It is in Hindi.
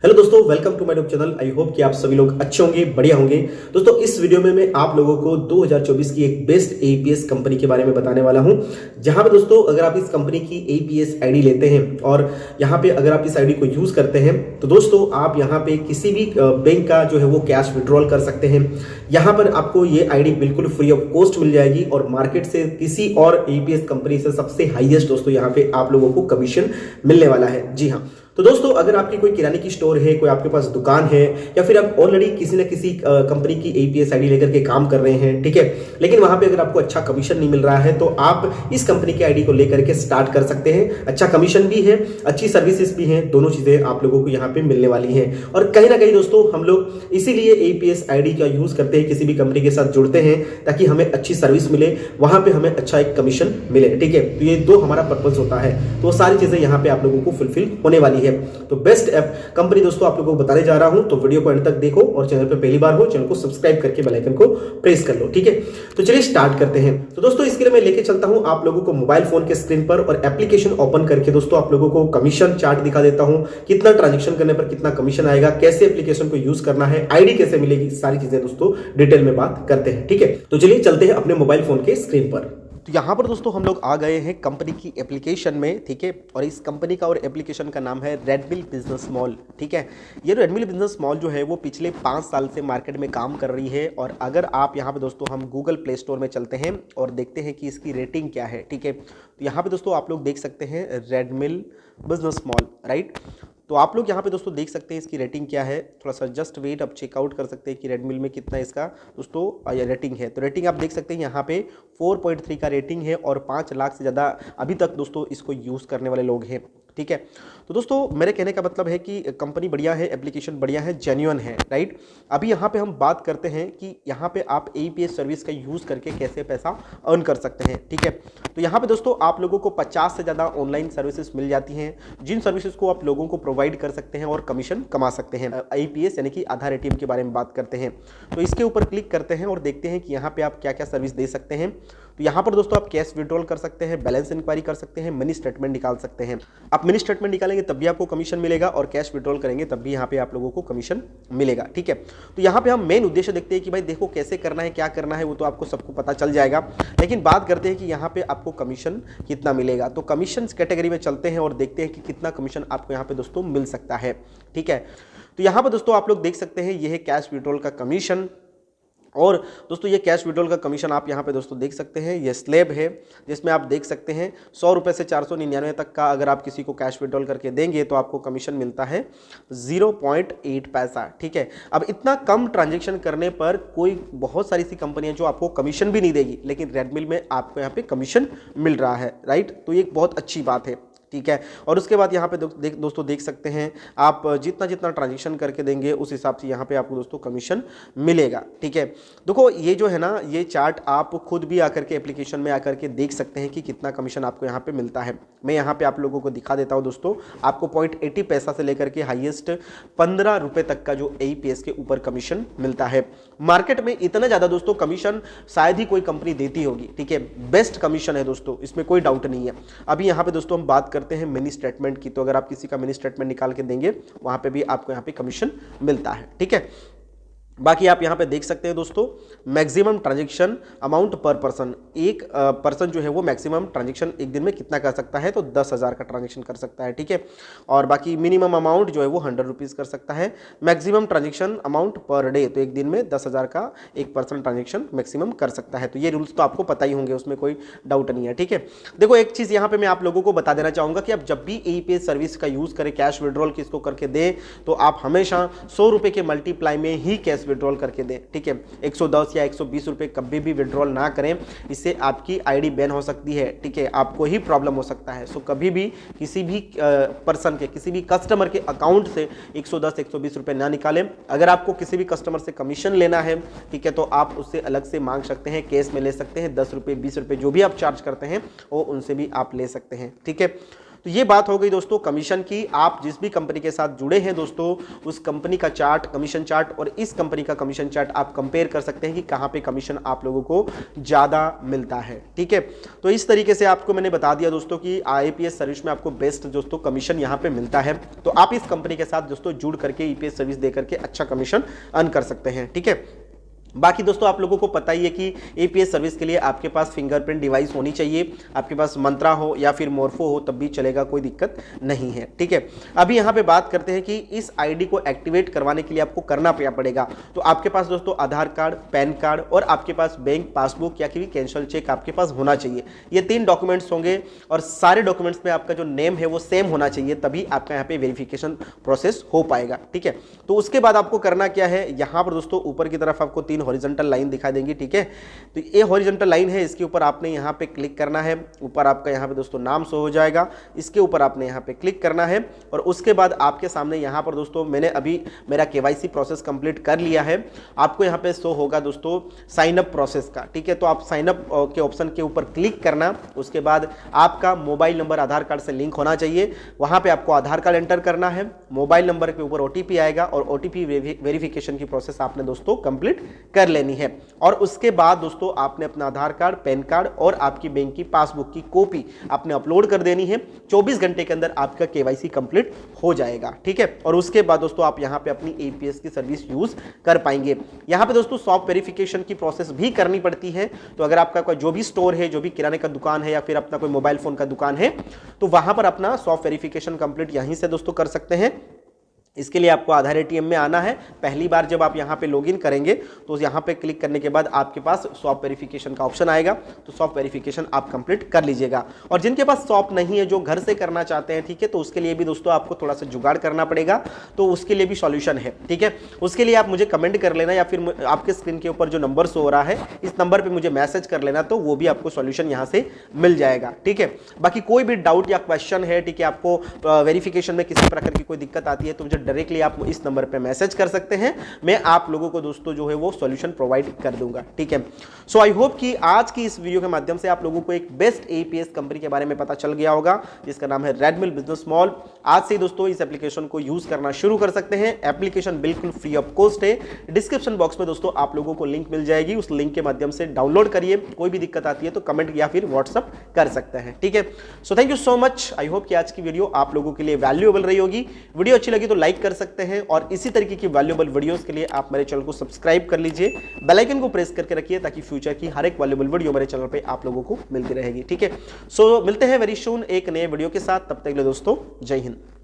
हेलो दोस्तों, welcome to my YouTube channel. I hope कि आप सभी लोग अच्छे होंगे, बढ़िया होंगे। दोस्तों, इस वीडियो में मैं आप लोगों को 2024 की एक बेस्ट एईपीएस कंपनी के बारे में बताने वाला हूं। जहां पे दोस्तों अगर आप इस कंपनी की एईपीएस आईडी लेते हैं और यहां पे अगर आप इस आईडी को यूज करते हैं तो दोस्तों आप यहां पे किसी भी बैंक का जो है वो कैश विड्रॉल कर सकते हैं। यहां पर आपको ये आईडी बिल्कुल फ्री ऑफ कॉस्ट मिल जाएगी और मार्केट से किसी और एईपीएस कंपनी से सबसे हाईएस्ट दोस्तों यहां पे आप लोगों को कमीशन मिलने वाला है। जी हाँ, तो दोस्तों अगर आपकी कोई किराने की स्टोर है, कोई आपके पास दुकान है या फिर आप ऑलरेडी किसी न किसी कंपनी की एईपीएस आईडी लेकर के काम कर रहे हैं, ठीक है, लेकिन वहां पे अगर आपको अच्छा कमीशन नहीं मिल रहा है तो आप इस कंपनी की आईडी को लेकर के स्टार्ट कर सकते हैं। अच्छा कमीशन भी है, अच्छी सर्विसेज भी हैं, दोनों चीजें आप लोगों को यहाँ पे मिलने वाली हैं। और कहीं ना कहीं दोस्तों हम लोग इसीलिए एईपीएस आईडी का यूज करते हैं, किसी भी कंपनी के साथ जुड़ते हैं ताकि हमें अच्छी सर्विस मिले, वहां पे हमें अच्छा एक कमीशन मिले, ठीक है। तो ये दो हमारा पर्पज होता है, तो वो सारी चीजें यहाँ पे आप लोगों को फुलफिल होने वाली है। तो बेस्ट ऐप कंपनी दोस्तों आप लोगों को बताने जा रहा हूं, तो वीडियो को अंत तक देखो और चैनल पे पहली बार हो चैनल को सब्सक्राइब करके बेल आइकन को प्रेस कर लो, ठीक है। तो चलिए स्टार्ट करते हैं। तो दोस्तों इसके लिए मैं लेके चलता हूं आप लोगों को मोबाइल फोन के स्क्रीन पर और एप्लीकेशन ओपन करके दोस्तों आप लोगों को कमीशन चार्ट दिखा देता हूं, कितना ट्रांजेक्शन करने पर कितना कमीशन आएगा, कैसे एप्लीकेशन को यूज करना है, आईडी कैसे मिलेगी, सारी चीजें दोस्तों डिटेल में बात करते हैं, ठीक है। तो चलिए चलते हैं अपने मोबाइल फोन के स्क्रीन पर। तो यहाँ पर दोस्तों हम लोग आ गए हैं कंपनी की एप्लीकेशन में, ठीक है। और इस कंपनी का और एप्लीकेशन का नाम है रेडमिल बिजनेस मॉल, ठीक है। ये रेडमिल बिजनेस मॉल जो है वो पिछले 5 साल से मार्केट में काम कर रही है। और अगर आप यहाँ पे दोस्तों हम गूगल प्ले स्टोर में चलते हैं और देखते हैं कि इसकी रेटिंग क्या है, ठीक है। तो यहाँ पे दोस्तों आप लोग देख सकते हैं रेडमिल बिजनेस मॉल, राइट। तो आप लोग यहाँ पे दोस्तों देख सकते हैं इसकी रेटिंग क्या है। थोड़ा सा जस्ट वेट, आप चेकआउट कर सकते हैं कि रेडमिल में कितना इसका दोस्तों रेटिंग है। तो रेटिंग आप देख सकते हैं यहाँ पे 4.3 का रेटिंग है और 5 लाख से ज़्यादा अभी तक दोस्तों इसको यूज़ करने वाले लोग हैं, ठीक है। तो दोस्तों मेरे कहने का मतलब है कि कंपनी बढ़िया है, एप्लीकेशन बढ़िया है, जेन्युइन है, राइट। अभी यहाँ पे हम बात करते हैं कि यहाँ पे आप एईपीएस सर्विस का यूज़ करके कैसे पैसा अर्न कर सकते हैं, ठीक है। तो यहाँ पे दोस्तों आप लोगों को 50 से ज़्यादा ऑनलाइन सर्विसेज मिल जाती हैं, जिन सर्विसेज को आप लोगों को प्रोवाइड कर सकते हैं और कमीशन कमा सकते हैं। एईपीएस यानी कि आधार एटीएम के बारे में बात करते हैं। तो इसके ऊपर क्लिक करते हैं और देखते हैं कि यहाँ पे आप क्या क्या सर्विस दे सकते हैं। तो यहाँ पर दोस्तों आप कैश विड्रॉल कर सकते हैं, बैलेंस इंक्वायरी कर सकते हैं, मनी स्टेटमेंट निकाल सकते हैं। आप मनी स्टेटमेंट निकालेंगे तब भी आपको कमीशन मिलेगा और कैश विड्रॉल करेंगे तब भी यहाँ पे आप लोगों को कमीशन मिलेगा, ठीक है। तो यहाँ पे हम मेन उद्देश्य देखते हैं कि भाई देखो कैसे करना है, क्या करना है, वो तो आपको सबको पता चल जाएगा। लेकिन बात करते हैं कि यहाँ पे आपको कमीशन कितना मिलेगा। तो कमीशन कैटेगरी में चलते हैं और देखते हैं कि कितना कमीशन आपको यहाँ पे दोस्तों मिल सकता है, ठीक है। तो यहाँ पर दोस्तों आप लोग देख सकते हैं ये है कैश विड्रॉल का कमीशन। और दोस्तों ये कैश विड्रॉल का कमीशन आप यहाँ पे दोस्तों देख सकते हैं, ये स्लैब है जिसमें आप देख सकते हैं 100 रुपये से 499 तक का अगर आप किसी को कैश विड्रॉल करके देंगे तो आपको कमीशन मिलता है 0.8 पैसा, ठीक है। अब इतना कम ट्रांजेक्शन करने पर कोई बहुत सारी सी कंपनियां जो आपको कमीशन भी नहीं देगी, लेकिन रेडमिल में आपको यहाँ पे कमीशन मिल रहा है, राइट। तो ये एक बहुत अच्छी बात है, ठीक है। और उसके बाद यहाँ पे दोस्तों देख सकते हैं आप जितना जितना ट्रांजेक्शन करके देंगे उस हिसाब से यहाँ पे आपको दोस्तों कमीशन मिलेगा, ठीक है। देखो ये जो है ना, ये चार्ट आप खुद भी आकर के एप्लीकेशन में आकर के देख सकते हैं कि कितना कमीशन आपको यहाँ पे मिलता है। मैं यहाँ पे आप लोगों को दिखा देता हूँ दोस्तों। आपको 0.80 पैसा से लेकर के हाईएस्ट 15 रुपये तक का जो एईपीएस के ऊपर कमीशन मिलता है। मार्केट में इतना ज़्यादा दोस्तों कमीशन शायद ही कोई कंपनी देती होगी, ठीक है। बेस्ट कमीशन है दोस्तों, इसमें कोई डाउट नहीं है। अभी यहाँ पे दोस्तों हम बात करते हैं मिनी स्टेटमेंट की। तो अगर आप किसी का मिनी स्टेटमेंट निकाल के देंगे वहां पे भी आपको यहाँ पे कमीशन मिलता है, ठीक है। बाकी आप यहाँ पे देख सकते हैं दोस्तों मैक्सिमम ट्रांजैक्शन अमाउंट पर पर्सन, एक पर्सन जो है वो मैक्सिमम ट्रांजैक्शन एक दिन में कितना कर सकता है, तो 10,000 का ट्रांजैक्शन कर सकता है, ठीक है। और बाकी मिनिमम अमाउंट जो है वो 100 रुपीज़ कर सकता है। Maximum transaction amount per day, तो एक दिन में 10,000 का एक पर्सन ट्रांजैक्शन मैक्सिमम कर सकता है। तो ये रूल्स तो आपको पता ही होंगे, उसमें कोई डाउट नहीं है, ठीक है। देखो एक चीज़ यहाँ पे मैं आप लोगों को बता देना चाहूँगा कि आप जब भी एईपीएस सर्विस का यूज़ करें, कैश विड्रॉल किसको करके दें, तो आप हमेशा 100 रुपये के मल्टीप्लाई में ही कैश विड्रॉल करके दें, ठीक है। 110 या 120 रुपये कभी भी विड्रॉल ना करें, इससे आपकी आईडी बैन हो सकती है, ठीक है। आपको ही प्रॉब्लम हो सकता है। सो कभी भी किसी भी पर्सन के, किसी भी कस्टमर के अकाउंट से 110 120 रुपये ना निकालें। अगर आपको किसी भी कस्टमर से कमीशन लेना है, ठीक है, तो आप उससे अलग से मांग सकते हैं, केस में ले सकते हैं। 10 रुपये 20 रुपये जो भी आप चार्ज करते हैं वो उनसे भी आप ले सकते हैं, ठीक है। तो ये बात हो गई दोस्तों कमीशन की। आप जिस भी कंपनी के साथ जुड़े हैं दोस्तों, उस कंपनी का चार्ट, कमीशन चार्ट और इस कंपनी का कमीशन चार्ट आप कंपेयर कर सकते हैं कि कहां पे कमीशन आप लोगों को ज्यादा मिलता है। ठीक है, तो इस तरीके से आपको मैंने बता दिया दोस्तों कि आईपीएस सर्विस में आपको बेस्ट दोस्तों कमीशन यहां पे मिलता है। तो आप इस कंपनी के साथ दोस्तों जुड़ करके ईपीएस सर्विस दे करके अच्छा कमीशन अर्न कर सकते हैं। ठीक है, बाकी दोस्तों आप लोगों को पता ही है कि एपीएस सर्विस के लिए आपके पास फिंगरप्रिंट डिवाइस होनी चाहिए, आपके पास मंत्रा हो या फिर मोर्फो हो तब भी चलेगा, कोई दिक्कत नहीं है। ठीक है, अभी यहाँ पे बात करते हैं कि इस आईडी को एक्टिवेट करवाने के लिए आपको करना क्या पड़ेगा। तो आपके पास दोस्तों आधार कार्ड, पैन कार्ड और आपके पास बैंक पासबुक या फिर कैंसल चेक आपके पास होना चाहिए। ये 3 डॉक्यूमेंट्स होंगे और सारे डॉक्यूमेंट्स में आपका जो नेम है वो सेम होना चाहिए, तभी आपका यहाँ पे वेरिफिकेशन प्रोसेस हो पाएगा। ठीक है, तो उसके बाद आपको करना क्या है, यहाँ पर दोस्तों ऊपर की तरफ आपको 3 हॉरिजॉन्टल लाइन दिखाई देंगी। ठीक है, तो ये हॉरिजॉन्टल लाइन है, इसके ऊपर आपने यहाँ पे क्लिक करना है। ऊपर आपका यहाँ पे दोस्तों नाम शो हो जाएगा, इसके ऊपर आपने यहाँ पे क्लिक करना है और उसके बाद आपके सामने यहाँ पर दोस्तों मैंने अभी मेरा केवाईसी प्रोसेस कंप्लीट कर लिया है। आपको यहाँ पे शो होगा दोस्तों साइन अप प्रोसेस का। ठीक है, तो आप साइन अप के ऑप्शन के ऊपर क्लिक करना, उसके बाद आपका मोबाइल नंबर आधार कार्ड से लिंक होना चाहिए। वहाँ पे आपको आधार कार्ड एंटर करना है, मोबाइल नंबर के ऊपर ओटीपी आएगा और ओटीपी वेरिफिकेशन की प्रोसेस आपने दोस्तों कंप्लीट कर लेनी है। और उसके बाद दोस्तों आपने अपना आधार कार्ड, पैन कार्ड और आपकी बैंक की पासबुक की कॉपी आपने अपलोड कर देनी है। 24 घंटे के अंदर आपका केवाईसी कंप्लीट हो जाएगा। ठीक है, और उसके बाद दोस्तों आप यहां पे अपनी एपीएस की सर्विस यूज कर पाएंगे। यहां पे दोस्तों सॉफ्ट वेरिफिकेशन की प्रोसेस भी करनी पड़ती है। तो अगर आपका कोई जो भी स्टोर है, जो भी किराने का दुकान है या फिर अपना कोई मोबाइल फोन का दुकान है, तो वहां पर अपना सॉफ्ट वेरिफिकेशन कंप्लीट यहीं से दोस्तों कर सकते हैं। इसके लिए आपको आधार एटीएम में आना है। पहली बार जब आप यहाँ पे लॉगिन करेंगे तो यहाँ पे क्लिक करने के बाद आपके पास सॉफ्ट वेरिफिकेशन का ऑप्शन आएगा, तो सॉफ्ट वेरिफिकेशन आप कंप्लीट कर लीजिएगा। और जिनके पास सॉफ्ट नहीं है, जो घर से करना चाहते हैं, ठीक है, तो उसके लिए भी दोस्तों आपको थोड़ा सा जुगाड़ करना पड़ेगा, तो उसके लिए भी सॉल्यूशन है। ठीक है, उसके लिए आप मुझे कमेंट कर लेना या फिर आपके स्क्रीन के ऊपर जो नंबर शो हो रहा है इस नंबर पर मुझे मैसेज कर लेना, तो वो भी आपको सॉल्यूशन यहाँ से मिल जाएगा। ठीक है, बाकी कोई भी डाउट या क्वेश्चन है, ठीक है, आपको वेरिफिकेशन में किसी प्रकार की कोई दिक्कत आती है तो मुझे डायरेक्टली आप इस नंबर पे मैसेज कर सकते हैं। मैं आप लोगों को दोस्तों जो है वो सॉल्यूशन प्रोवाइड कर दूंगा। ठीक है, सो आई होप कि आज की इस वीडियो के माध्यम से आप लोगों को एक बेस्ट एपीएस कंपनी के बारे में पता चल गया होगा, जिसका नाम है रेडमिल बिजनेस मॉल। आज से दोस्तों इस एप्लीकेशन को यूज करना शुरू कर सकते हैं। एप्लीकेशन बिल्कुल फ्री ऑफ कॉस्ट है। डिस्क्रिप्शन बॉक्स में दोस्तों आप लोगों को लिंक मिल जाएगी, उस लिंक के माध्यम से डाउनलोड करिए। कोई भी दिक्कत आती है तो कमेंट या फिर व्हाट्सअप कर सकते हैं। ठीक है, so thank you so much. I hope कि आज की वीडियो आप लोगों के लिए वैल्यूएबल रही होगी। वीडियो अच्छी लगी तो लाइक कर सकते हैं और इसी तरीके की वैल्यूएबल वीडियोस के लिए आप मेरे चैनल को सब्सक्राइब कर लीजिए, बेल आइकन को प्रेस करके रखिए ताकि फ्यूचर की हर एक वैल्यूएबल वीडियो मेरे चैनल पे आप लोगों को मिलती रहेगी। ठीक है, सो मिलते हैं वेरी सून एक नए वीडियो के साथ। तब तक के लिए दोस्तों जय हिंद।